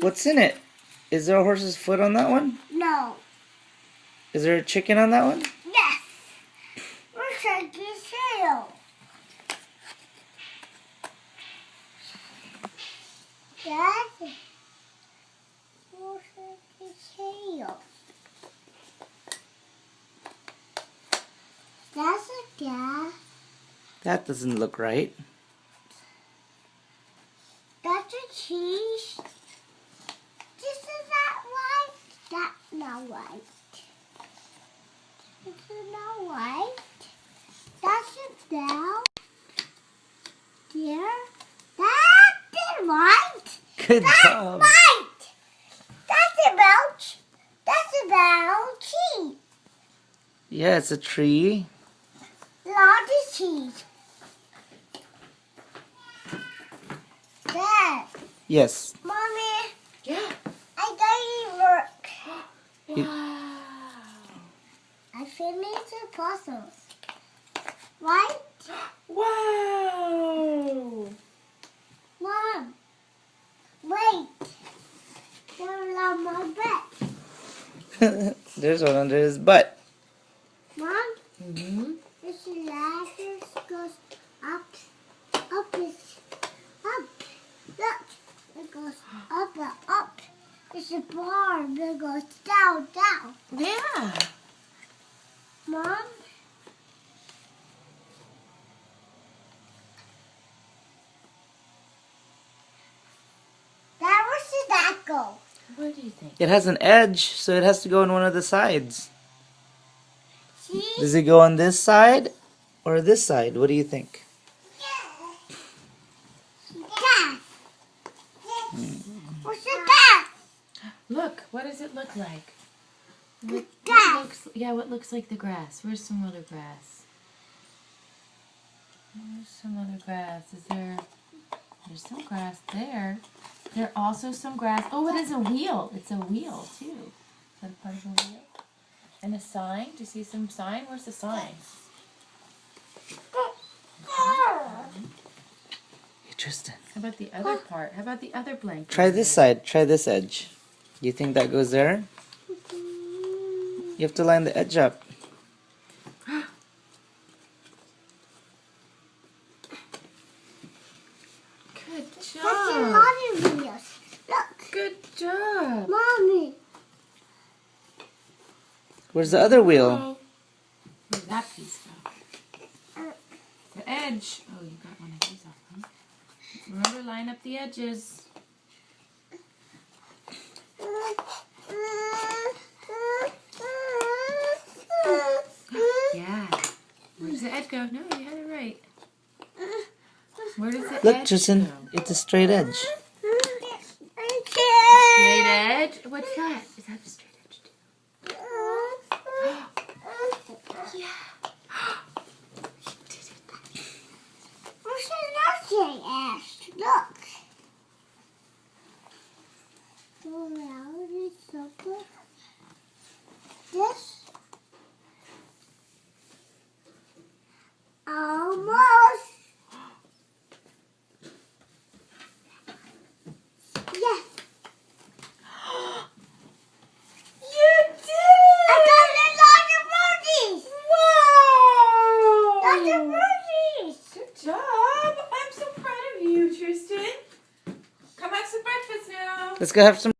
What's in it? Is there a horse's foot on that one? No. Is there a chicken on that one? Yes. Looks like his tail. Dad, looks like his tail. That's a cat. That doesn't look right. That's a cheese. This is not white. That's not white. This is not white. That's a bell. There. That's white. Good That's job. white. That's about. That's about cheese. Yeah, it's a tree. Lot of cheese. Dad, Yes. Mommy, Yeah. I got you work. Wow. I finished the puzzles. Right? Wow. Mom, wait. There's on my bed. There's one under his butt. Mom, Mm-hmm. this ladder goes up, up is up. Look, it goes up and up. It's a bar that goes down, down. Yeah. Mom, where should that go? What do you think? It has an edge, so it has to go on one of the sides. See? Does it go on this side or this side? What do you think? Cat. What's the cat? Look, what does it look like? What Grass. what looks like the grass? Where's some other grass? Where's some other grass? There's some grass there. There's also some grass. Oh, it is a wheel. It's a wheel, too. Is that a part of a wheel? And a sign. Do you see some sign? Where's the sign? Hey, Tristan. How about the other part? How about the other blanket? Try this side. Try this edge. You think that goes there? You have to line the edge up. Good That's a job. lot of wheels. Look, Good job. Mommy. Where's the other wheel? Where'd that piece go? The edge. Oh, you got one of these off, huh? Remember, line up the edges. Yeah. Where does the edge go? No, you had it right. Where does the Look, edge Tristan. go? It's a straight edge. Straight edge? What's that? Is that a straight edge too? Yeah. You did it. What's another ash? Look. Go around in circle. This. Almost. Yes. You did I got a lot of birdies. Whoa! Lots of birdies. Good job. I'm so proud of you, Tristan. Come have some breakfast now. Let's go have some